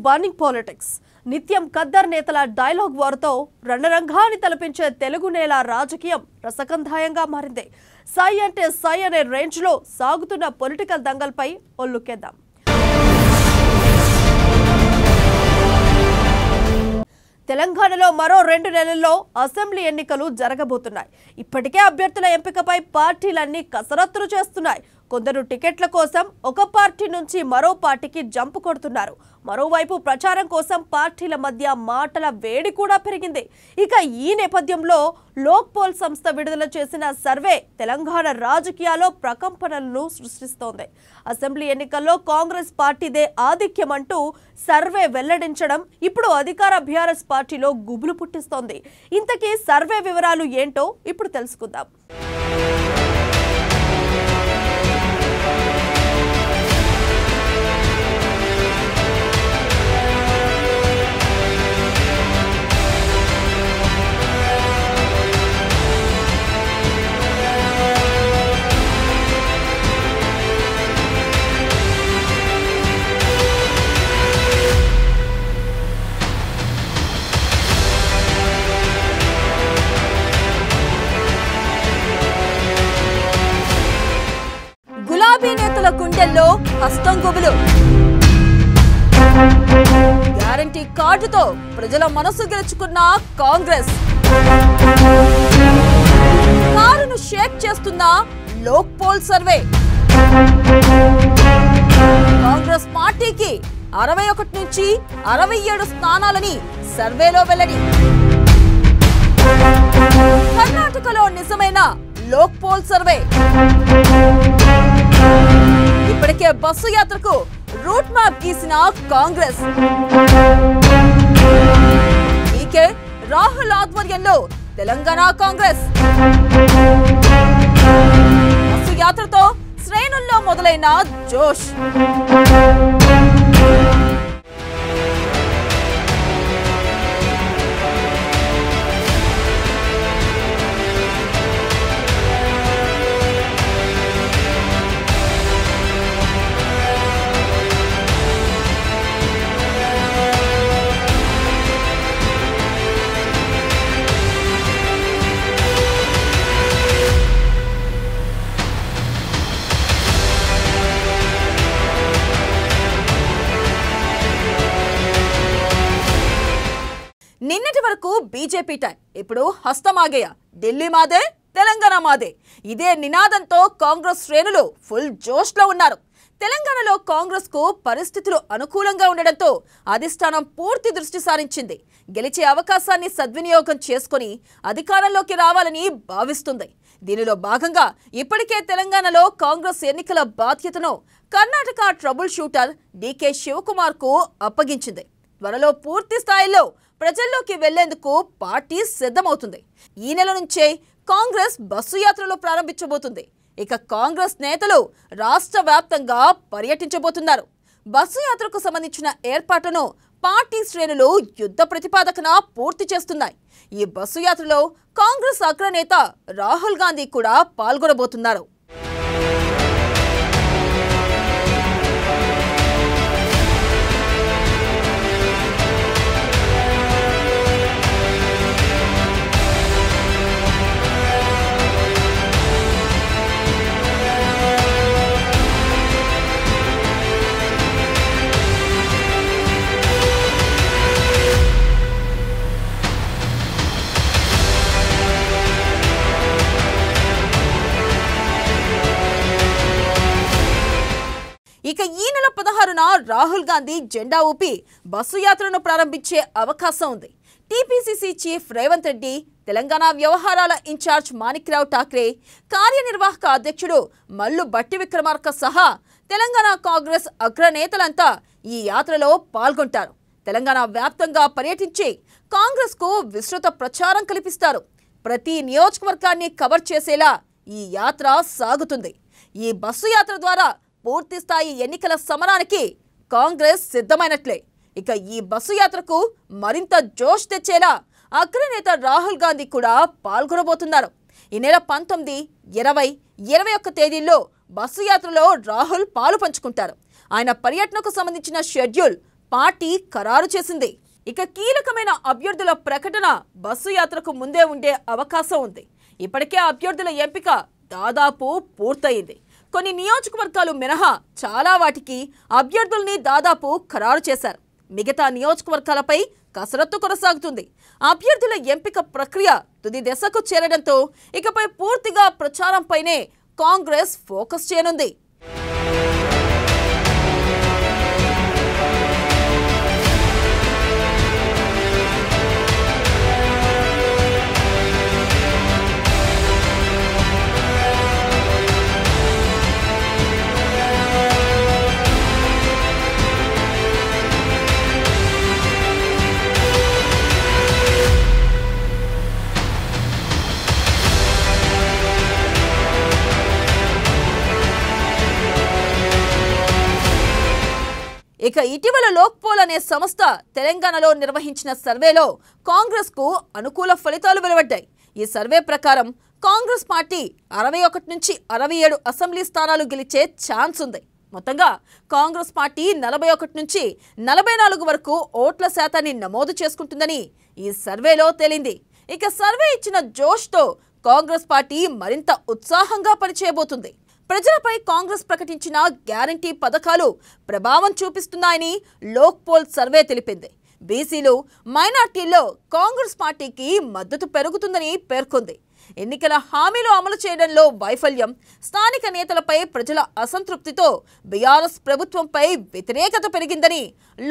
Burning politics. నిత్యం ఖద్దర్ నేతల dialogue వార్తో రణరంగాన్ని తలపించే తెలుగు నేల రాజకీయం రసకంధాయంగా మారింది. సై అంటే సై అనే రేంజ్లో సాగుతున్న పొలిటికల్ దంగల్పై ఓ లుక్కేద్దాం. తెలంగాణలో మరో 2 నెలల్లో అసెంబ్లీ ఎన్నికలు జరగబోతున్నాయి. ఇప్పటికే అభ్యర్థుల ఎంపికపై పార్టీలన్నీ కసరత్తులు చేస్తున్నాయి. కొందరు టికెట్ల కోసం ఒక పార్టీ నుంచి మరో పార్టీకి జంప్ కొడుతున్నారు. మరోవైపు ప్రచారం కోసం పార్టీల మధ్య మాటల వేడి కూడా పెరిగింది. ఇక ఈ నేపథ్యంలో లోక్పోల్ సంస్థ విడుదల చేసిన సర్వే తెలంగాణ రాజకీయాల్లో ప్రకంపనలను సృష్టిస్తోంది. అసెంబ్లీ ఎన్నికల్లో కాంగ్రెస్ పార్టీదే ఆధిక్యం అంటూ సర్వే వెల్లడించడం ఇప్పుడు అధికార బీఆర్ఎస్ పార్టీలో గుబులు పుట్టిస్తోంది. ఇంతకీ సర్వే వివరాలు ఏంటో ఇప్పుడు తెలుసుకుందాం. గులాబీ నేతల గుండెల్లో హస్తం గుబులు. గ్యారంటీ కార్డుతో ప్రజల మనసు గెలుచుకున్న కాంగ్రెస్ కారును షేక్ చేస్తున్న లోక్పోల్ సర్వే. కాంగ్రెస్ పార్టీకి 61 నుంచి 67 స్థానాలని సర్వేలో వెల్లడి. కర్ణాటకలో నిజమైన లోక్పోల్ సర్వే. ఇప్పటికే బస్సు యాత్రకు రూట్ మ్యాప్ గీసిన కాంగ్రెస్. ఈకే రాహుల్ ఆధ్వర్యంలో తెలంగాణ కాంగ్రెస్ బస్సు యాత్రతో శ్రేణుల్లో మొదలైన జోష్. నిన్నటి వరకు బీజేపీ టైం, ఇప్పుడు హస్తమాగేయ. ఢిల్లీ మాదే, తెలంగాణ మాదే. ఇదే నినాదంతో కాంగ్రెస్ శ్రేణులు ఫుల్ జోష్లో ఉన్నారు. తెలంగాణలో కాంగ్రెస్ కు పరిస్థితులు అనుకూలంగా ఉండడంతో అధిష్టానం పూర్తి దృష్టి సారించింది. గెలిచే అవకాశాన్ని సద్వినియోగం చేసుకుని అధికారంలోకి రావాలని భావిస్తుంది. దీనిలో భాగంగా ఇప్పటికే తెలంగాణలో కాంగ్రెస్ ఎన్నికల బాధ్యతను కర్ణాటక ట్రబుల్ షూటర్ డీకే శివకుమార్ కు అప్పగించింది. త్వరలో పూర్తి స్థాయిలో ప్రజల్లోకి వెళ్లేందుకు పార్టీ సిద్ధమవుతుంది. ఈ నెల నుంచే కాంగ్రెస్ బస్సు యాత్రలు ప్రారంభించబోతుంది. ఇక కాంగ్రెస్ నేతలు రాష్ట్ర వ్యాప్తంగా పర్యటించబోతున్నారు. బస్సు యాత్రకు సంబంధించిన ఏర్పాట్లను పార్టీ శ్రేణులు యుద్ధ ప్రతిపాదకన పూర్తి చేస్తున్నాయి. ఈ బస్సు యాత్రలో కాంగ్రెస్ అగ్రనేత రాహుల్ గాంధీ కూడా పాల్గొనబోతున్నారు. ఇక ఈ నెల 16న రాహుల్ గాంధీ జెండా ఊపి బస్సు యాత్రను ప్రారంభించే అవకాశం ఉంది. టీపీసీసీ చీఫ్ రేవంత్ రెడ్డి, తెలంగాణ వ్యవహారాల ఇన్ఛార్జ్ మాణిక్రావు ఠాక్రే, కార్యనిర్వాహక అధ్యక్షుడు మల్లు భట్టి విక్రమార్క సహా తెలంగాణ కాంగ్రెస్ అగ్రనేతలంతా ఈ యాత్రలో పాల్గొంటారు. తెలంగాణ వ్యాప్తంగా పర్యటించి కాంగ్రెస్ కు విస్తృత ప్రచారం కల్పిస్తారు. ప్రతి నియోజకవర్గాన్ని కవర్ చేసేలా ఈ యాత్ర సాగుతుంది. ఈ బస్సు యాత్ర ద్వారా పూర్తి స్థాయి ఎన్నికల సమరానికి కాంగ్రెస్ సిద్ధమైనట్లే. ఇక ఈ బస్సు యాత్రకు మరింత జోష్ తెచ్చేలా అగ్రనేత రాహుల్ గాంధీ కూడా పాల్గొనబోతున్నారు. ఈ నెల 19, 20, 21 తేదీల్లో బస్సు యాత్రలో రాహుల్ పాలు పంచుకుంటారు. ఆయన పర్యటనకు సంబంధించిన షెడ్యూల్ పార్టీ ఖరారు చేసింది. ఇక కీలకమైన అభ్యర్థుల ప్రకటన బస్సు యాత్రకు ముందే ఉండే అవకాశం ఉంది. ఇప్పటికే అభ్యర్థుల ఎంపిక దాదాపు పూర్తయింది. కొన్ని నియోజకవర్గాలు మినహా చాలా వాటికి అభ్యర్థుల్ని దాదాపు ఖరారు చేశారు. మిగతా నియోజకవర్గాలపై కసరత్తు కొనసాగుతుంది. అభ్యర్థుల ఎంపిక ప్రక్రియ తుది దశకు చేరడంతో ఇకపై పూర్తిగా ప్రచారంపైనే కాంగ్రెస్ ఫోకస్ చేయనుంది. ఇక ఇటీవల లోక్పోల్ అనే సంస్థ తెలంగాణలో నిర్వహించిన సర్వేలో కాంగ్రెస్ కు అనుకూల ఫలితాలు వెలువడ్డాయి. ఈ సర్వే ప్రకారం కాంగ్రెస్ పార్టీ 61 నుంచి 67 అసెంబ్లీ స్థానాలు గెలిచే ఛాన్స్ ఉంది. మొత్తంగా కాంగ్రెస్ పార్టీ 41 నుంచి 44 వరకు ఓట్ల శాతాన్ని నమోదు చేసుకుంటుందని ఈ సర్వేలో తేలింది. ఇక సర్వే ఇచ్చిన జోష్తో కాంగ్రెస్ పార్టీ మరింత ఉత్సాహంగా పనిచేయబోతుంది. ప్రజలపై కాంగ్రెస్ ప్రకటించిన గ్యారంటీ పథకాలు ప్రభావం చూపిస్తున్నాయని లోక్పోల్ సర్వే తెలిపింది. బీసీలు, మైనార్టీల్లో కాంగ్రెస్ పార్టీకి మద్దతు పెరుగుతుందని పేర్కొంది. ఎన్నికల హామీలు అమలు చేయడంలో వైఫల్యం, స్థానిక నేతలపై ప్రజల అసంతృప్తితో బీఆర్ఎస్ ప్రభుత్వంపై వ్యతిరేకత పెరిగిందని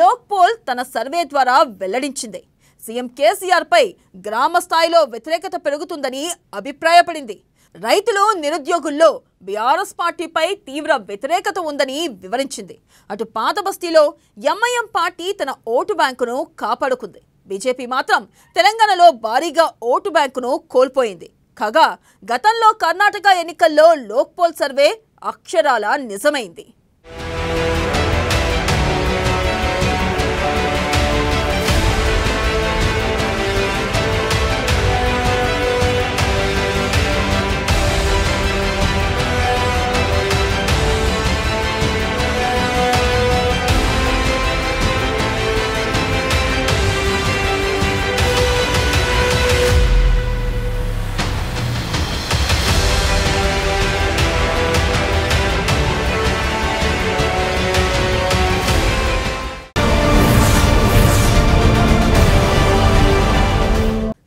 లోక్పోల్ తన సర్వే ద్వారా వెల్లడించింది. సీఎం కేసీఆర్ పై గ్రామ స్థాయిలో వ్యతిరేకత పెరుగుతుందని అభిప్రాయపడింది. రైతులు, నిరుద్యోగుల్లో బీఆర్ఎస్ పార్టీపై తీవ్ర వ్యతిరేకత ఉందని వివరించింది. అటు పాత బస్తీలో ఎంఐఎం పార్టీ తన ఓటు బ్యాంకును కాపాడుకుంది. బీజేపీ మాత్రం తెలంగాణలో భారీగా ఓటు బ్యాంకును కోల్పోయింది. కాగా గతంలో కర్ణాటక ఎన్నికల్లో లోక్పోల్ సర్వే అక్షరాల నిజమైంది.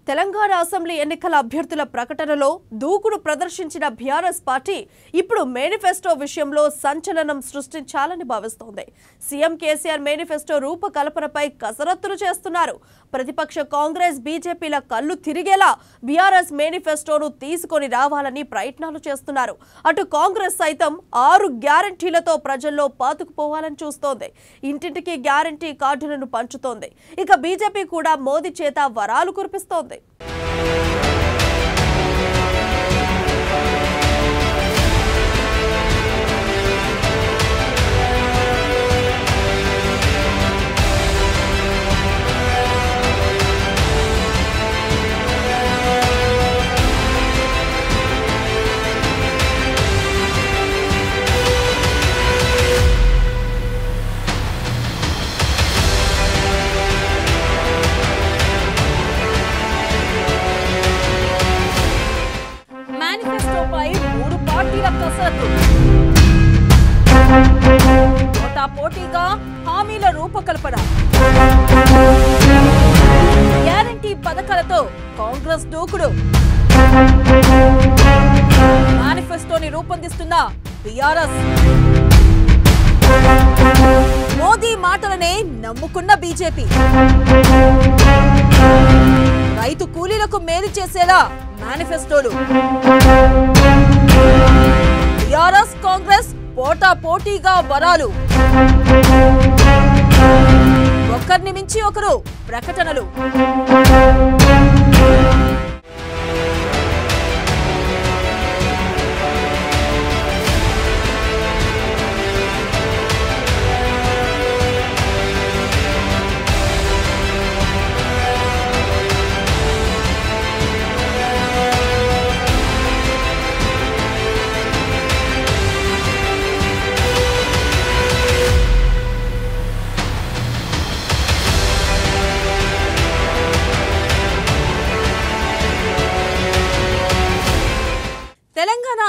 తెలంగాణ అసెంబ్లీ ఎన్నికల అభ్యర్థుల ప్రకటనలో దూకుడు ప్రదర్శించిన బీఆర్ఎస్ పార్టీ ఇప్పుడు మేనిఫెస్టో విషయంలో సంచలనం సృష్టించాలని భావిస్తోంది. సీఎం కేసీఆర్ మేనిఫెస్టో రూపకల్పనపై కసరత్తులు చేస్తున్నారు. ప్రతిపక్ష కాంగ్రెస్, బీజేపీల కళ్ళు తిరిగేలా బీఆర్ఎస్ మేనిఫెస్టోను తీసుకొని రావాలని ప్రయత్నాలు చేస్తున్నారు. అటు కాంగ్రెస్ సైతం 6 గ్యారంటీలతో ప్రజల్లో పాతుకుపోవాలని చూస్తోంది. ఇంటింటికి గ్యారంటీ కార్డులను పంచుతోంది. ఇక బీజేపీ కూడా మోదీ చేత వరాలు కురిపిస్తోంది. పోటీగా హామీల రూపకల్పన, గ్యారంటీ పథకాలతో కాంగ్రెస్ దూకుడు, మేనిఫెస్టోని రూపొందిస్తున్న బీఆర్ఎస్, మోదీ మాటలనే నమ్ముకున్న బీజేపీ, రైతు కూలీలకు మేలు చేసేలా మేనిఫెస్టోలు, బీఆర్ఎస్ కాంగ్రెస్ పోటాపోటీగా వరాలు, ఒకరిని మించి ఒకరు ప్రకటనలు.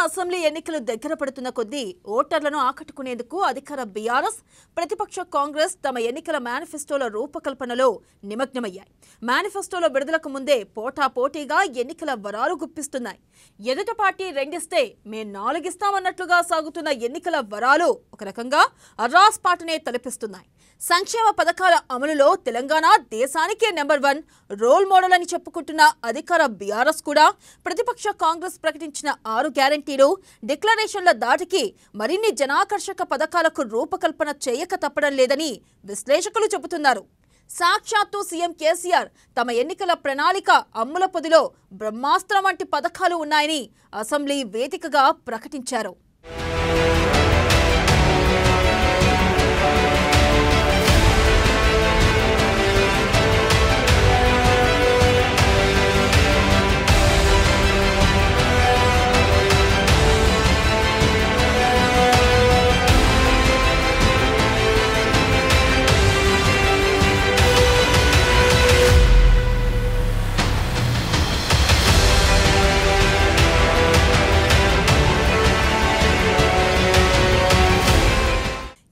అసెంబ్లీ ఎన్నికలు దగ్గర పడుతున్న కొద్దీ ఓటర్లను ఆకట్టుకునేందుకు అధికార బీఆర్ఎస్ ప్రతిపక్ష కాంగ్రెస్ తమ ఎన్నికల మేనిఫెస్టోల రూపకల్పనలో నిమగ్నమయ్యాయి. మేనిఫెస్టోలో విడుదలకు ముందే పోటాపోటీగా ఎన్నికల వరాలు గుప్పిస్తున్నాయి. ఎదుట పార్టీ రెండిస్తే మేం 4 ఇస్తామన్నట్లుగా సాగుతున్న ఎన్నికల వరాలు ఒక రకంగా అర్రాస్ పాటనే తలపిస్తున్నాయి. సంక్షేమ పథకాల అమలులో తెలంగాణ దేశానికే నెంబర్ 1 రోల్ మోడల్ అని చెప్పుకుంటున్న అధికార బీఆర్ఎస్ కూడా ప్రతిపక్ష కాంగ్రెస్ ప్రకటించిన 6 గ్యారంటీలు డిక్లరేషన్ల దాటికి మరిన్ని జనాకర్షక పథకాలకు రూపకల్పన చేయక తప్పడం లేదని విశ్లేషకులు చెబుతున్నారు. సాక్షాత్తు సీఎం కేసీఆర్ తమ ఎన్నికల ప్రణాళిక అమ్ముల పొదిలో బ్రహ్మాస్త్రం వంటి పథకాలు ఉన్నాయని అసెంబ్లీ వేదికగా ప్రకటించారు.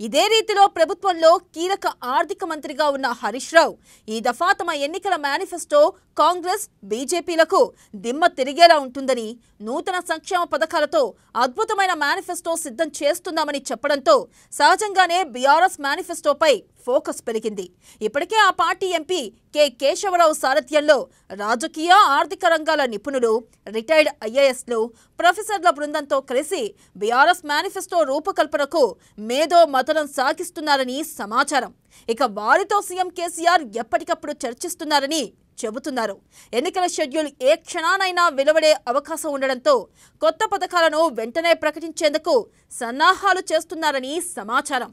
ఇదే రీతిలో ప్రభుత్వంలో కీలక ఆర్థిక మంత్రిగా ఉన్న హరీష్ రావు ఈ దఫా తమ ఎన్నికల మేనిఫెస్టో కాంగ్రెస్ బీజేపీలకు దిమ్మ తిరిగేలా ఉంటుందని, నూతన సంక్షేమ పథకాలతో అద్భుతమైన మేనిఫెస్టో సిద్ధం చేస్తున్నామని చెప్పడంతో సహజంగానే బీఆర్ఎస్ మేనిఫెస్టోపై ఫోకస్ పెరిగింది. ఇప్పటికే ఆ పార్టీ ఎంపీ కె కేశవరావు సారథ్యంలో రాజకీయ ఆర్థిక రంగాల నిపుణులు, రిటైర్డ్ ఐఏఎస్లు, ప్రొఫెసర్ల బృందంతో కలిసి బీఆర్ఎస్ మేనిఫెస్టో రూపకల్పనకు మేధో మథనం సాగిస్తున్నారని సమాచారం. ఇక వారితో సీఎం కేసీఆర్ ఎప్పటికప్పుడు చర్చిస్తున్నారని చెబుతున్నారు. ఎన్నికల షెడ్యూల్ ఏ క్షణానైనా వెలువడే అవకాశం ఉండడంతో కొత్త పథకాలను వెంటనే ప్రకటించేందుకు సన్నాహాలు చేస్తున్నారని సమాచారం.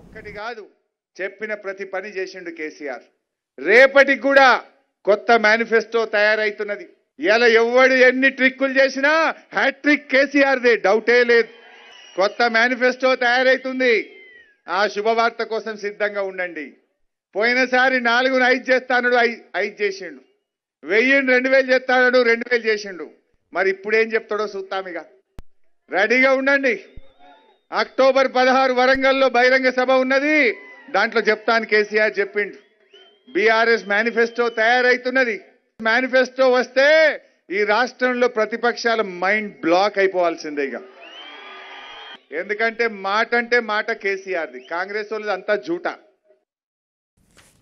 ఒక్కటి కాదు, చెప్పిన ప్రతి పని చేసిండు కేసీఆర్. రేపటికి కూడా కొత్త మేనిఫెస్టో తయారైతున్నది. ఇలా ఎవడు ఎన్ని ట్రిక్కులు చేసినా హ్యాట్రిక్ కేసీఆర్దే, డౌటే లేదు. కొత్త మేనిఫెస్టో తయారైతుంది. ఆ శుభవార్త కోసం సిద్ధంగా ఉండండి. పోయినసారి 4ను 5 చేస్తాడు, 5 చేసిండు. 1000ని 2000 చేస్తాడు, 2000 చేసిండు. మరి ఇప్పుడు ఏం చెప్తాడో చూస్తామిగా. రెడీగా ఉండండి. అక్టోబర్ 16 వరంగల్లో బహిరంగ సభ ఉన్నది. దాంట్లో చెప్తాను కేసీఆర్ చెప్పిండు. BRS manifesto తయారైతున్నది. మేనిఫెస్టో వస్తే ఈ రాష్ట్రంలో ప్రతిపక్షాల మైండ్ బ్లాక్ అయిపోవాల్సిందేగా. ఎందుకంటే మాట అంటే మాట కేసీఆర్ది, కాంగ్రెస్ వాళ్ళది అంతా జూటా.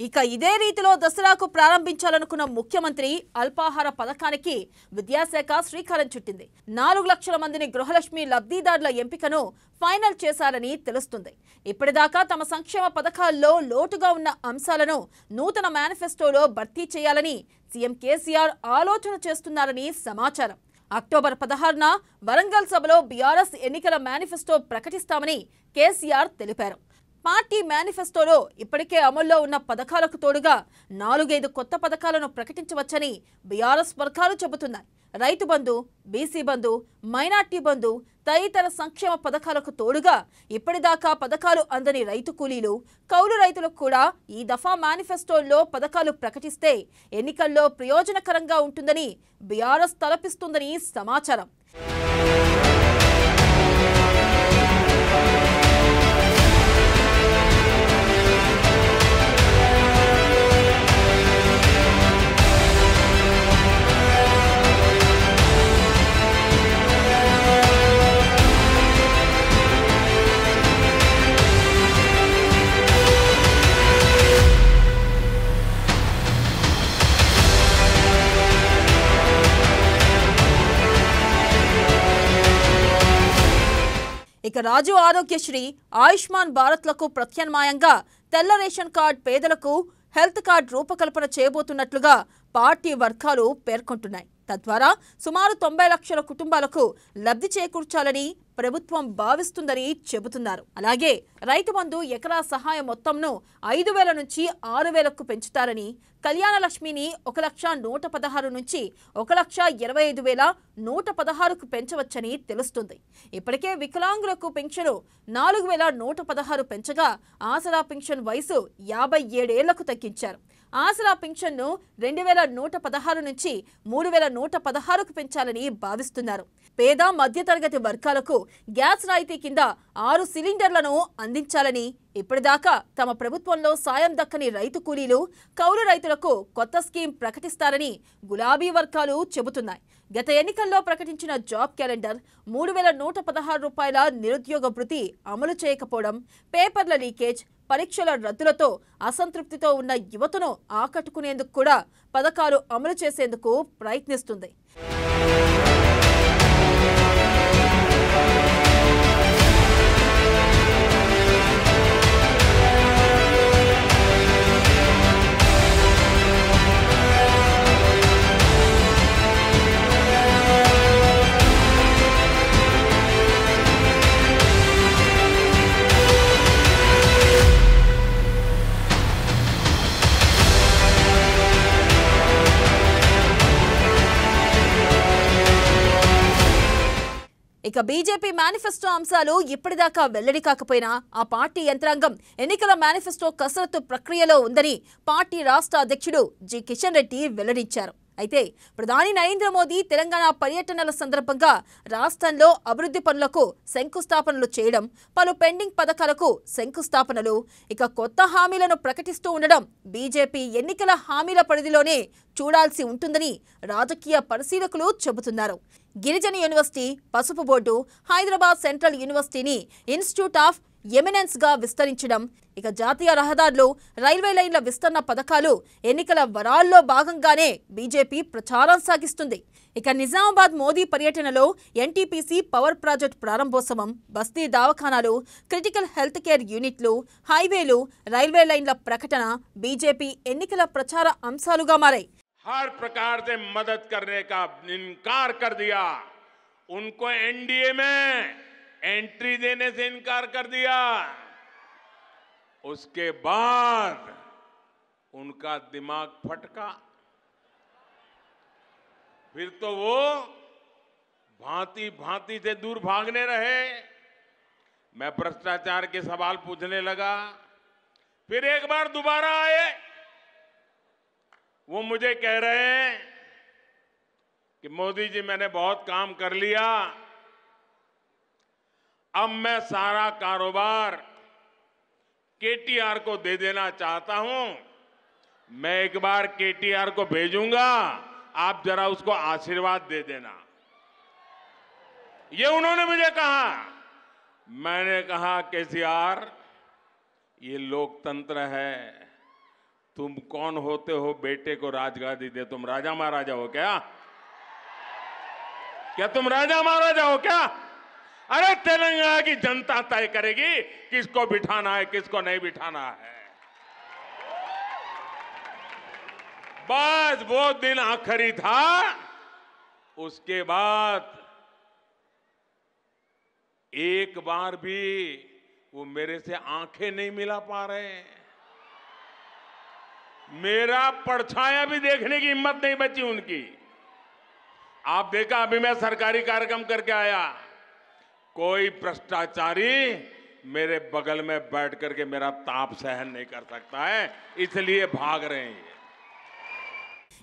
ఇక ఇదే రీతిలో దసరాకు ప్రారంభించాలనుకున్న ముఖ్యమంత్రి అల్పాహార పథకానికి విద్యాశాఖ శ్రీకారం చుట్టింది. 4 లక్షల మందిని గృహలక్ష్మి లబ్ధిదారుల ఎంపికను ఫైనల్ చేశారని తెలుస్తుంది. ఇప్పటిదాకా తమ సంక్షేమ పథకాల్లో లోటుగా ఉన్న అంశాలను నూతన మేనిఫెస్టోలో భర్తీ చేయాలని సీఎం కేసీఆర్ ఆలోచన చేస్తున్నారని సమాచారం. అక్టోబర్ 16న వరంగల్ సభలో బీఆర్ఎస్ ఎన్నికల మేనిఫెస్టో ప్రకటిస్తామని కేసీఆర్ తెలిపారు. పార్టీ మేనిఫెస్టోలో ఇప్పటికే అమల్లో ఉన్న పథకాలకు తోడుగా 4-5 కొత్త పథకాలను ప్రకటించవచ్చని బీఆర్ఎస్ వర్గాలు చెబుతున్నాయి. రైతు బంధు, బీసీ బంధు, మైనార్టీ బంధు తదితర సంక్షేమ పథకాలకు తోడుగా ఇప్పటిదాకా పథకాలు అందని రైతు కూలీలు, కౌలు రైతులకు కూడా ఈ దఫా మేనిఫెస్టోల్లో పథకాలు ప్రకటిస్తే ఎన్నికల్లో ప్రయోజనకరంగా ఉంటుందని బీఆర్ఎస్ తలపిస్తుందని సమాచారం. ఇక రాజు ఆరోగ్యశ్రీ, ఆయుష్మాన్ భారత్లకు ప్రత్యామ్నాయంగా తెల్ల రేషన్ కార్డ్ పేదలకు హెల్త్ కార్డ్ రూపకల్పన చేయబోతున్నట్లుగా పార్టీ వర్గాలు పేర్కొంటున్నాయి. తద్వారా సుమారు 90 లక్షల కుటుంబాలకు లబ్ధి చేకూర్చాలని ప్రభుత్వం భావిస్తుందని చెబుతున్నారు. అలాగే రైతు బంధు ఎకరా సహాయం మొత్తంను 5,000 నుంచి 6,000కు పెంచుతారని, కళ్యాణ లక్ష్మిని 1,116,000 నుంచి 1,25,116కు పెంచవచ్చని తెలుస్తుంది. ఇప్పటికే వికలాంగులకు పెన్షన్ 4,116 పెంచగా ఆసరా పెన్షన్ వయసు 57 ఏళ్లకు తగ్గించారు. ఆసరా పింఛన్ను 2116 నుంచి 3116కు పెంచాలని భావిస్తున్నారు. పేద మధ్యతరగతి వర్గాలకు గ్యాస్ రాయితీ కింద 6 సిలిండర్లను అందించాలని ఇప్పటిదాకా తమ ప్రభుత్వంలో సాయం దక్కని రైతు కూలీలు, కౌలు రైతులకు కొత్త స్కీమ్ ప్రకటిస్తారని గులాబీ వర్గాలు చెబుతున్నాయి. గత ఎన్నికల్లో ప్రకటించిన జాబ్ క్యాలెండర్ 3116 రూపాయల నిరుద్యోగ భృతి అమలు చేయకపోవడం, పేపర్ల లీకేజ్, పరీక్షల రద్దులతో అసంతృప్తితో ఉన్న యువతను ఆకట్టుకునేందుకు కూడా పథకాలు అమలు చేసేందుకు ప్రయత్నిస్తుంది. ఇక బీజేపీ మేనిఫెస్టో అంశాలు ఇప్పటిదాకా వెల్లడి కాకపోయినా ఆ పార్టీ యంత్రాంగం ఎన్నికల మేనిఫెస్టో కసరత్తు ప్రక్రియలో ఉందని పార్టీ రాష్ట్ర అధ్యక్షుడు జి కిషన్ రెడ్డి వెల్లడించారు. అయితే ప్రధాని నరేంద్ర మోదీ తెలంగాణ పర్యటనల సందర్భంగా రాష్ట్రంలో అభివృద్ధి పనులకు శంకుస్థాపనలు చేయడం, పలు పెండింగ్ పథకాలకు శంకుస్థాపనలు, ఇక కొత్త హామీలను ప్రకటిస్తూ ఉండడం బీజేపీ ఎన్నికల హామీల పరిధిలోనే చూడాల్సి ఉంటుందని రాజకీయ పరిశీలకులు చెబుతున్నారు. గిరిజన యూనివర్సిటీ, పసుపు బోర్డు, హైదరాబాద్ సెంట్రల్ యూనివర్సిటీని ఇన్స్టిట్యూట్ ఆఫ్ ఎమినెన్స్ గా విస్తరించడం, ఇక జాతీయ రహదారులు, రైల్వే లైన్ల విస్తరణ పథకాలు ఎన్నికల వరాల్లో భాగంగానే బీజేపీ ప్రచారం సాగిస్తుంది. ఇక నిజామాబాద్ మోదీ పర్యటనలో ఎన్టీపీసీ పవర్ ప్రాజెక్ట్ ప్రారంభోత్సవం, బస్తీ దవాఖానాలు, క్రిటికల్ హెల్త్ కేర్ యూనిట్లు, హైవేలు, రైల్వే లైన్ల ప్రకటన బీజేపీ ఎన్నికల ప్రచార అంశాలుగా మారాయి. हर प्रकार से मदद करने का इनकार कर दिया, उनको एनडीए में एंट्री देने से इनकार कर दिया। उसके बाद उनका दिमाग फटका, फिर तो वो भांति भांति से दूर भागने रहे। मैं भ्रष्टाचार के सवाल पूछने लगा, फिर एक बार दोबारा आए। वो मुझे कह रहे हैं कि मोदी जी मैंने बहुत काम कर लिया, अब मैं सारा कारोबार केटीआर को दे देना चाहता हूं। मैं एक बार केटीआर को भेजूंगा, आप जरा उसको आशीर्वाद दे देना। ये उन्होंने मुझे कहा। मैंने कहा केसीआर, ये लोकतंत्र है, तुम कौन होते हो बेटे को राजगादी दे? तुम राजा महाराजा हो क्या? क्या तुम राजा महाराजा हो क्या? अरे तेलंगाना की जनता तय करेगी किसको बिठाना है, किसको नहीं बिठाना है। बस वो दिन आखिरी था, उसके बाद एक बार भी वो मेरे से आंखें नहीं मिला पा रहे। मेरा परछाया भी देखने की हिम्मत नहीं बची उनकी। आप देखा, अभी मैं सरकारी कार्यक्रम करके आया, कोई भ्रष्टाचारी मेरे बगल में बैठ करके मेरा ताप सहन नहीं कर सकता है, इसलिए भाग रहे हैं।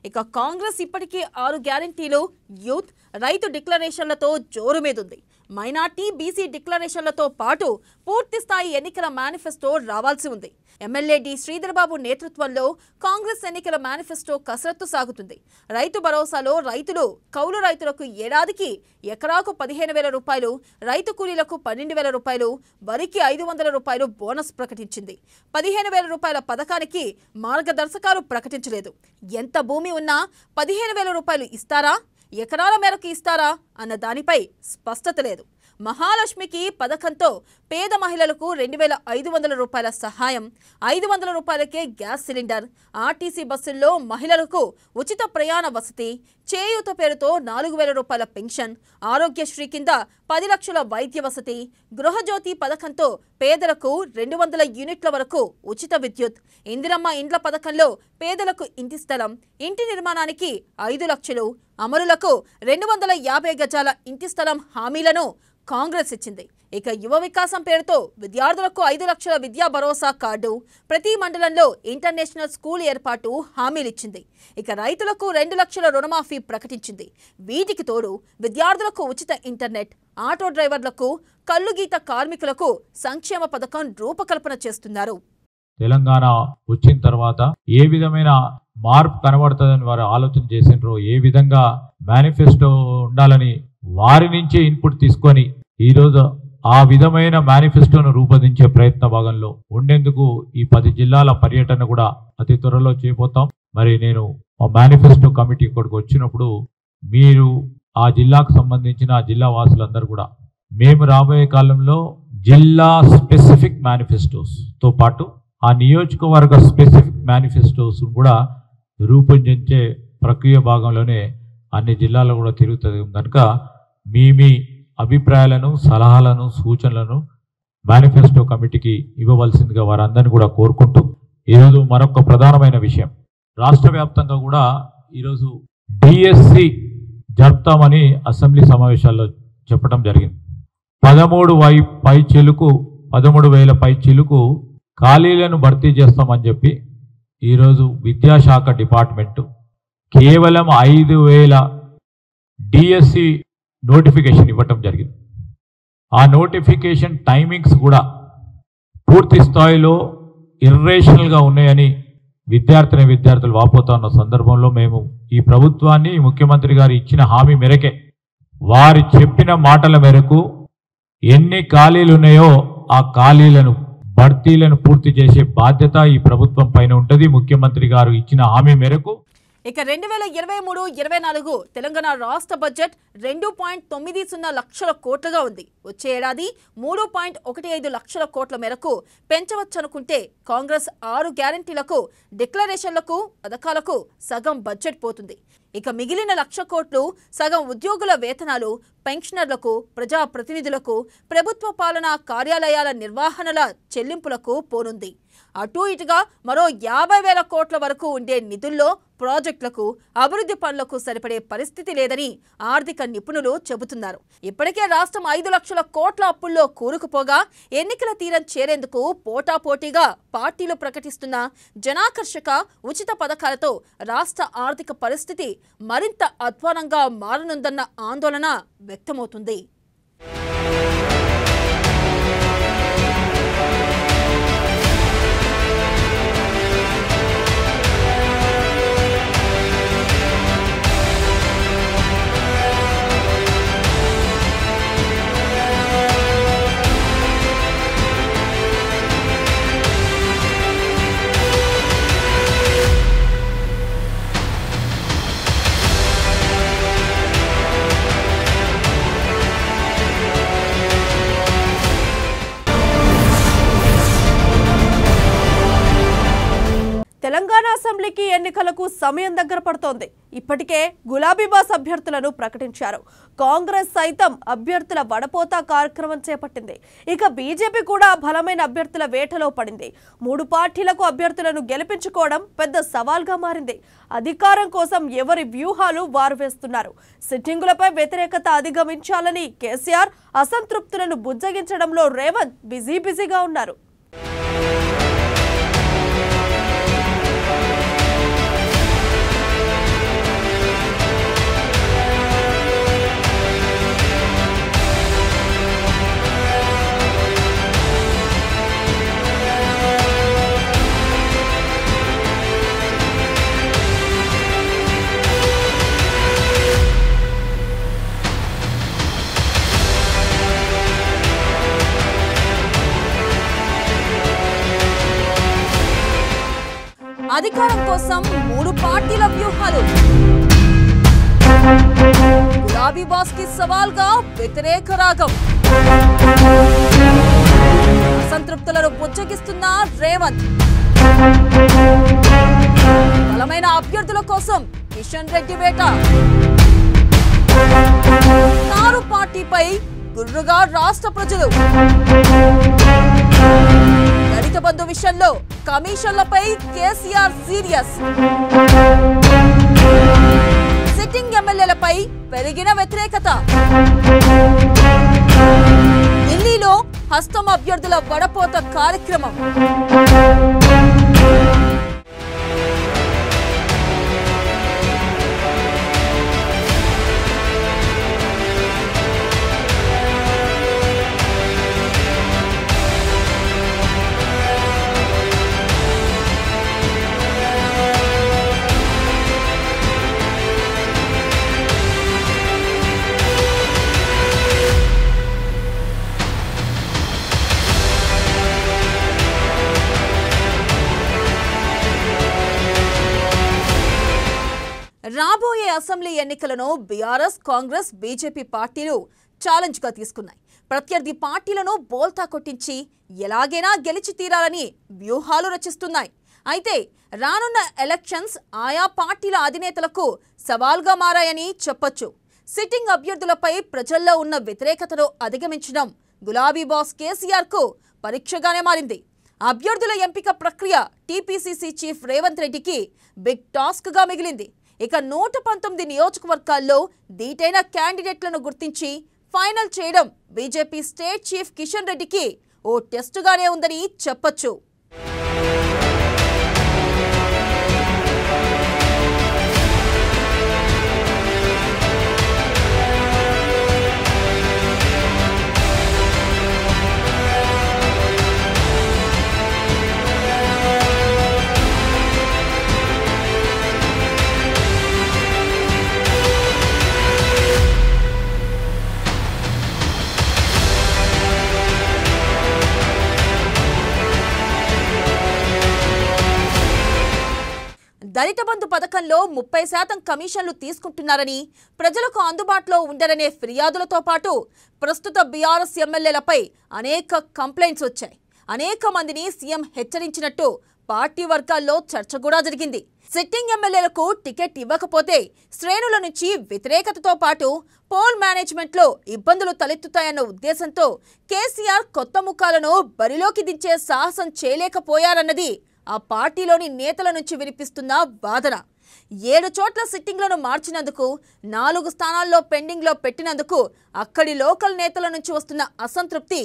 ఇక కాంగ్రెస్ ఇప్పటికీ 6 గ్యారెంటీలు, యూత్, రైతు డిక్లరేషన్లతో జోరు మీదుంది. మైనార్టీ, బీసీ డిక్లరేషన్లతో పాటు పూర్తి స్థాయి ఎన్నికల మేనిఫెస్టో రావాల్సి ఉంది. ఎమ్మెల్యే డి శ్రీధర్బాబు నేతృత్వంలో కాంగ్రెస్ ఎన్నికల మేనిఫెస్టో కసరత్తు సాగుతుంది. రైతు భరోసాలో రైతులు, కౌలు రైతులకు ఏడాదికి ఎకరాకు 15,000 రూపాయలు, రైతు కూలీలకు 12,000 రూపాయలు, వరికి 500 రూపాయలు బోనస్ ప్రకటించింది. 15,000 రూపాయల పథకానికి మార్గదర్శకాలు ప్రకటించలేదు. ఎంత భూమి ఉన్నా 15,000 రూపాయలు ఇస్తారా, ఎకరాల మేరకు ఇస్తారా అన్న దానిపై స్పష్టత లేదు. మహాలక్ష్మికి పథకంతో పేద మహిళలకు 2,500 రూపాయల సహాయం, 500 రూపాయలకే గ్యాస్ సిలిండర్, ఆర్టీసీ బస్సుల్లో మహిళలకు ఉచిత ప్రయాణ వసతి, చేయూత పేరుతో 4,000 రూపాయల పెన్షన్, ఆరోగ్యశ్రీ కింద 10 లక్షల వైద్య వసతి, గృహజ్యోతి పథకంతో పేదలకు 200 యూనిట్ల వరకు ఉచిత విద్యుత్, ఇందిరమ్మ ఇండ్ల పథకంలో పేదలకు ఇంటి స్థలం, ఇంటి నిర్మాణానికి 5 లక్షలు, అమరులకు 250 గజాల ఇంటి స్థలం హామీలను కాంగ్రెస్ ఇచ్చింది. ఇక యువ వికాసం పేరుతో విద్యార్థులకు 5 లక్షల విద్యా భరోసా కార్డు, ప్రతి మండలంలో ఇంటర్నేషనల్ స్కూల్ ఏర్పాటు హామీలిచ్చింది. ఇక రైతులకు 2 లక్షల రుణమాఫీ ప్రకటించింది. వీటికి తోడు విద్యార్థులకు ఉచిత ఇంటర్నెట్, ఆటో డ్రైవర్లకు, కల్లుగీత కార్మికులకు సంక్షేమ పథకం రూపకల్పన చేస్తున్నారు. తెలంగాణ వచ్చిన తర్వాత ఏ విధమైన మార్పు కనబడుతుందని వారు ఆలోచన చేసినారో, ఏ విధంగా మేనిఫెస్టో ఉండాలని వారి నుంచే ఇన్పుట్ తీసుకొని ఈరోజు ఆ విధమైన మేనిఫెస్టోను రూపొందించే ప్రయత్న భాగంలో ఉండేందుకు ఈ 10 జిల్లాల పర్యటన కూడా అతి త్వరలో చేయబోతాం. మరి నేను ఆ మేనిఫెస్టో కమిటీ ఇక్కడికి వచ్చినప్పుడు మీరు ఆ జిల్లాకు సంబంధించిన ఆ జిల్లా వాసులందరూ కూడా మేము రాబోయే కాలంలో జిల్లా స్పెసిఫిక్ మేనిఫెస్టోస్తో పాటు ఆ నియోజకవర్గ స్పెసిఫిక్ మేనిఫెస్టోస్ కూడా రూపొందించే ప్రక్రియ భాగంలోనే అన్ని జిల్లాల్లో కూడా తిరుగుతుంది కనుక మీ అభిప్రాయాలను, సలహాలను, సూచనలను మేనిఫెస్టో కమిటీకి ఇవ్వవలసిందిగా వారందరినీ కూడా కోరుకుంటూ, ఈరోజు మరొక ప్రధానమైన విషయం, రాష్ట్ర వ్యాప్తంగా కూడా ఈరోజు డిఎస్సి జరుపుతామని అసెంబ్లీ సమావేశాల్లో చెప్పడం జరిగింది. 13,000 పై చిలుకు ఖాళీలను భర్తీ చేస్తామని చెప్పి ఈరోజు విద్యాశాఖ డిపార్ట్మెంటు కేవలం 5,000 డిఎస్సి నోటిఫికేషన్ ఇవ్వటం జరిగింది. ఆ నోటిఫికేషన్ టైమింగ్స్ కూడా పూర్తి స్థాయిలో ఇర్రేషనల్గా ఉన్నాయని విద్యార్థులు వాపోతున్న సందర్భంలో మేము ఈ ప్రభుత్వాన్ని, ముఖ్యమంత్రి గారు ఇచ్చిన హామీ మేరకే, వారు చెప్పిన మాటల మేరకు ఎన్ని ఖాళీలు ఉన్నాయో ఆ ఖాళీలను, భర్తీలను పూర్తి చేసే బాధ్యత ఈ ప్రభుత్వం పైన ఉంటుంది. ముఖ్యమంత్రి గారు ఇచ్చిన హామీ మేరకు ఇక 2023-24 తెలంగాణ రాష్ట్ర బడ్జెట్ 2.90 లక్షల కోట్లుగా ఉంది. వచ్చే ఏడాది 3.15 లక్షల కోట్ల మేరకు పెంచవచ్చనుకుంటే కాంగ్రెస్ 6 గ్యారంటీలకు, డిక్లరేషన్లకు, పథకాలకు సగం బడ్జెట్ పోతుంది. ఇక మిగిలిన 1,00,000 కోట్లు సగం ఉద్యోగుల వేతనాలు, పెన్షనర్లకు, ప్రజాప్రతినిధులకు, ప్రభుత్వ పాలనా కార్యాలయాల నిర్వహణల చెల్లింపులకు పోనుంది. అటు ఇటుగా మరో 50,000 కోట్ల వరకు ఉండే నిధుల్లో ప్రాజెక్టులకు, అభివృద్ధి పనులకు సరిపడే పరిస్థితి లేదని ఆర్థిక నిపుణులు చెబుతున్నారు. ఇప్పటికే రాష్ట్రం 5 లక్షల కోట్ల అప్పుల్లో కూరుకుపోగా ఎన్నికల తీరం చేరేందుకు పోటాపోటీగా పార్టీలు ప్రకటిస్తున్న జనాకర్షక ఉచిత పథకాలతో రాష్ట్ర ఆర్థిక పరిస్థితి మరింత అధ్వానంగా మారనుందన్న ఆందోళన వ్యక్తమవుతుంది. తెలంగాణ అసెంబ్లీకి ఎన్నికలకు సమయం దగ్గర పడుతోంది. ఇప్పటికే గులాబీ బాస్ అభ్యర్థులను ప్రకటించారు. కాంగ్రెస్ సైతం అభ్యర్థుల వడపోత కార్యక్రమం చేపట్టింది. ఇక బీజేపీ కూడా బలమైన అభ్యర్థుల వేటలో పడింది. 3 పార్టీలకు అభ్యర్థులను గెలిపించుకోవడం పెద్ద సవాల్గా మారింది. అధికారం కోసం ఎవరి వ్యూహాలు వారు వేస్తున్నారు. సిట్టింగులపై వ్యతిరేకత అధిగమించాలని కేసీఆర్, అసంతృప్తులను బుజ్జగించడంలో రేవంత్ బిజీగా ఉన్నారు. అధికారం కోసం 3 పార్టీల వ్యూహాలు. గులాబీ బాస్ కి సవాల్గా వ్యతిరేక రాగం. అసంతృప్తులను బుజ్జగిస్తున్న రేవంత్. బలమైన అభ్యర్థుల కోసం కిషన్ రెడ్డి వేట. 4 పార్టీపై గుర్రుగా రాష్ట్ర ప్రజలు. దళిత బంధు విషయంలో కమిషన్లపై కేసీఆర్ సీరియస్. సిట్టింగ్ ఎమ్మెల్యేలపై పెరిగిన వ్యతిరేకత. ఢిల్లీలో హస్తం అభ్యర్థుల వడపోత కార్యక్రమం. రాబోయే అసెంబ్లీ ఎన్నికలను బీఆర్ఎస్, కాంగ్రెస్, బీజేపీ పార్టీలు ఛాలెంజ్ గా తీసుకున్నాయి. ప్రత్యర్థి పార్టీలను బోల్తా కొట్టించి ఎలాగైనా గెలిచి తీరాలని వ్యూహాలు రచిస్తున్నాయి. అయితే రానున్న ఎలక్షన్స్ ఆయా పార్టీల అధినేతలకు సవాల్గా మారాయని చెప్పొచ్చు. సిట్టింగ్ అభ్యర్థులపై ప్రజల్లో ఉన్న వ్యతిరేకతను అధిగమించడం గులాబీ బాస్ కేసీఆర్ కు పరీక్షగానే మారింది. అభ్యర్థుల ఎంపిక ప్రక్రియ టీపీసీసీ చీఫ్ రేవంత్ రెడ్డికి బిగ్ టాస్క్ గా మిగిలింది. ఇక 119 నియోజకవర్గాల్లో దీటైన క్యాండిడేట్లను గుర్తించి ఫైనల్ చేయడం బీజేపీ స్టేట్ చీఫ్ కిషన్ రెడ్డికి ఓ టెస్టుగానే ఉందని చెప్పొచ్చు. దళిత బంధు పథకంలో 30% కమిషన్లు తీసుకుంటున్నారని, ప్రజలకు అందుబాటులో ఉండరనే ఫిర్యాదులతో పాటు ప్రస్తుత బీఆర్ఎస్ ఎమ్మెల్యేలపై అనేక కంప్లైంట్స్ వచ్చాయి. అనేక మందిని సీఎం హెచ్చరించినట్టు పార్టీ వర్గాల్లో చర్చ కూడా జరిగింది. సిట్టింగ్ ఎమ్మెల్యేలకు టికెట్ ఇవ్వకపోతే శ్రేణుల నుంచి వ్యతిరేకతతో పాటు పోల్ మేనేజ్మెంట్లో ఇబ్బందులు తలెత్తుతాయన్న ఉద్దేశంతో కేసీఆర్ కొత్త ముఖాలను బరిలోకి దించే సాహసం చేయలేకపోయారన్నది ఆ పార్టీలోని నేతల నుంచి వినిపిస్తున్న వాదన. 7 చోట్ల సిట్టింగ్లను మార్చినందుకు, 4 స్థానాల్లో పెండింగ్లో పెట్టినందుకు అక్కడి లోకల్ నేతల నుంచి వస్తున్న అసంతృప్తి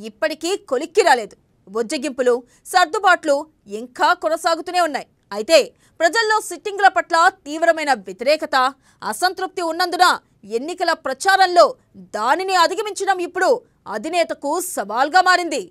ఇప్పటికీ కొలిక్కి రాలేదు. బొజ్జగింపులు, సర్దుబాట్లు ఇంకా కొనసాగుతూనే ఉన్నాయి. అయితే ప్రజల్లో సిట్టింగ్ల పట్ల తీవ్రమైన వ్యతిరేకత, అసంతృప్తి ఉన్నందున ఎన్నికల ప్రచారంలో దానిని అధిగమించడం ఇప్పుడు అధినేతకు సవాల్గా మారింది.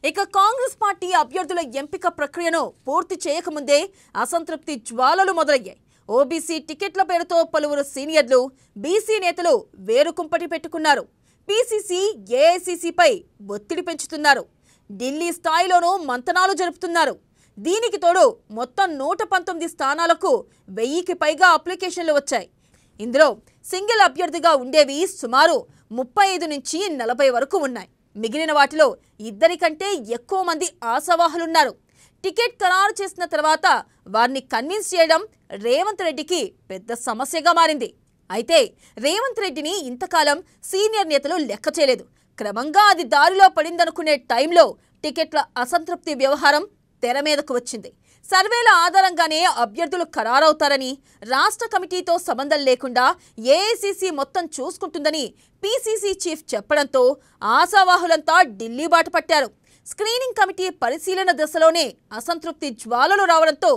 ఇక కాంగ్రెస్ పార్టీ అభ్యర్థుల ఎంపిక ప్రక్రియను పూర్తి చేయకముందే అసంతృప్తి జ్వాలలు మొదలయ్యాయి. ఓబీసీ టికెట్ల పేరుతో పలువురు సీనియర్లు, బీసీ నేతలు వేరుకుంపటి పెట్టుకున్నారు. పీసీసీ, ఏఐసీసీపై ఒత్తిడి పెంచుతున్నారు. ఢిల్లీ స్థాయిలోనూ మంతనాలు జరుపుతున్నారు. దీనికి తోడు మొత్తం 119 స్థానాలకు 1000కి పైగా అప్లికేషన్లు వచ్చాయి. ఇందులో సింగిల్ అభ్యర్థిగా ఉండేవి సుమారు 35 నుంచి 40 వరకు ఉన్నాయి. మిగిలిన వాటిలో 2 కంటే ఎక్కువ మంది ఆశావాహులున్నారు. టికెట్ ఖరారు చేసిన తర్వాత వారిని కన్విన్స్ చేయడం రేవంత్ రెడ్డికి పెద్ద సమస్యగా మారింది. అయితే రేవంత్ రెడ్డిని ఇంతకాలం సీనియర్ నేతలు లెక్క చేయలేదు. క్రమంగా అది దారిలో పడిందనుకునే టైంలో టికెట్ల అసంతృప్తి వ్యవహారం తెర మీదకు వచ్చింది. సర్వేల ఆధారంగానే అభ్యర్థులు ఖరారవుతారని, రాష్ట్ర కమిటీతో సంబంధం లేకుండా ఏఐసీసీ మొత్తం చూసుకుంటుందని పీసీసీ చీఫ్ చెప్పడంతో ఆశావాహులంతా ఢిల్లీ బాట పట్టారు. స్క్రీనింగ్ కమిటీ పరిశీలన దశలోనే అసంతృప్తి జ్వాలలు రావడంతో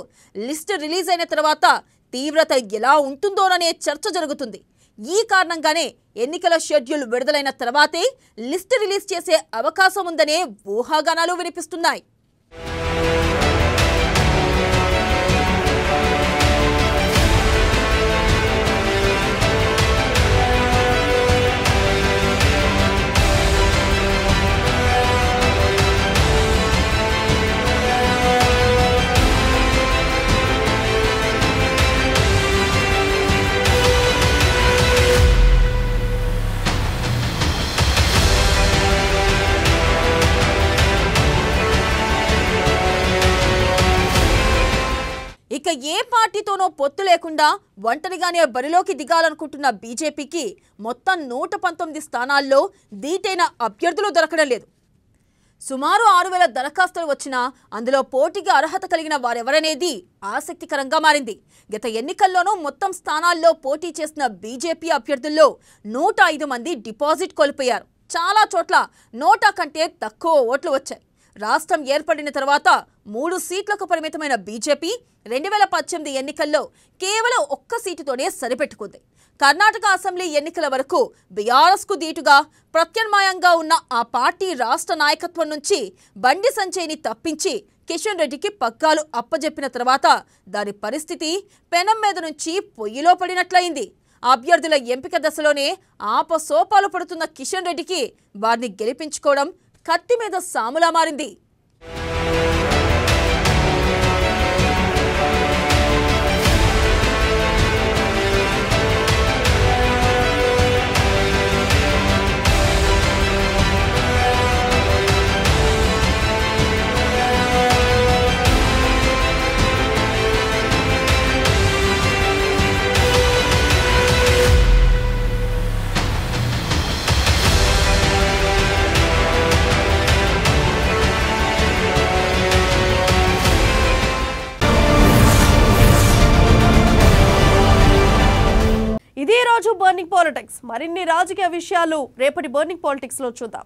లిస్టు రిలీజ్ అయిన తర్వాత తీవ్రత ఎలా ఉంటుందోననే చర్చ జరుగుతుంది. ఈ కారణంగానే ఎన్నికల షెడ్యూల్ విడుదలైన తర్వాతే లిస్టు రిలీజ్ చేసే అవకాశం ఉందనే ఊహాగానాలు వినిపిస్తున్నాయి. ఏ పార్టీతోనో పొత్తు లేకుండా ఒంటరిగానే బరిలోకి దిగాలనుకుంటున్న బీజేపీకి మొత్తం 119 స్థానాల్లో దీటైన అభ్యర్థులు దొరకడం లేదు. సుమారు 6,000 దరఖాస్తులు వచ్చినా అందులో పోటీకి అర్హత కలిగిన వారెవరనేది ఆసక్తికరంగా మారింది. గత ఎన్నికల్లోనూ మొత్తం స్థానాల్లో పోటీ చేసిన బీజేపీ అభ్యర్థుల్లో 105 మంది డిపాజిట్ కోల్పోయారు. చాలా చోట్ల నోటా కంటే తక్కువ ఓట్లు వచ్చాయి. రాష్ట్రం ఏర్పడిన తర్వాత 3 సీట్లకు పరిమితమైన బీజేపీ 2018 ఎన్నికల్లో కేవలం 1 సీటుతోనే సరిపెట్టుకుంది. కర్ణాటక అసెంబ్లీ ఎన్నికల వరకు బీఆర్ఎస్కు దీటుగా ప్రత్యామ్నాయంగా ఉన్న ఆ పార్టీ రాష్ట్ర నాయకత్వం నుంచి బండి సంజయ్ని తప్పించి కిషన్ రెడ్డికి పగ్గాలు అప్పజెప్పిన తర్వాత దాని పరిస్థితి పెనం మీద నుంచి పొయ్యిలో పడినట్లయింది. అభ్యర్థుల ఎంపిక దశలోనే ఆపసోపాలు పడుతున్న కిషన్ రెడ్డికి వారిని గెలిపించుకోవడం కత్తి మీద సాములా మారింది. ఇది రోజు బర్నింగ్ పాలిటిక్స్. మరిన్ని రాజకీయ విషయాలు రేపటి బర్నింగ్ పాలిటిక్స్ లో చూద్దాం.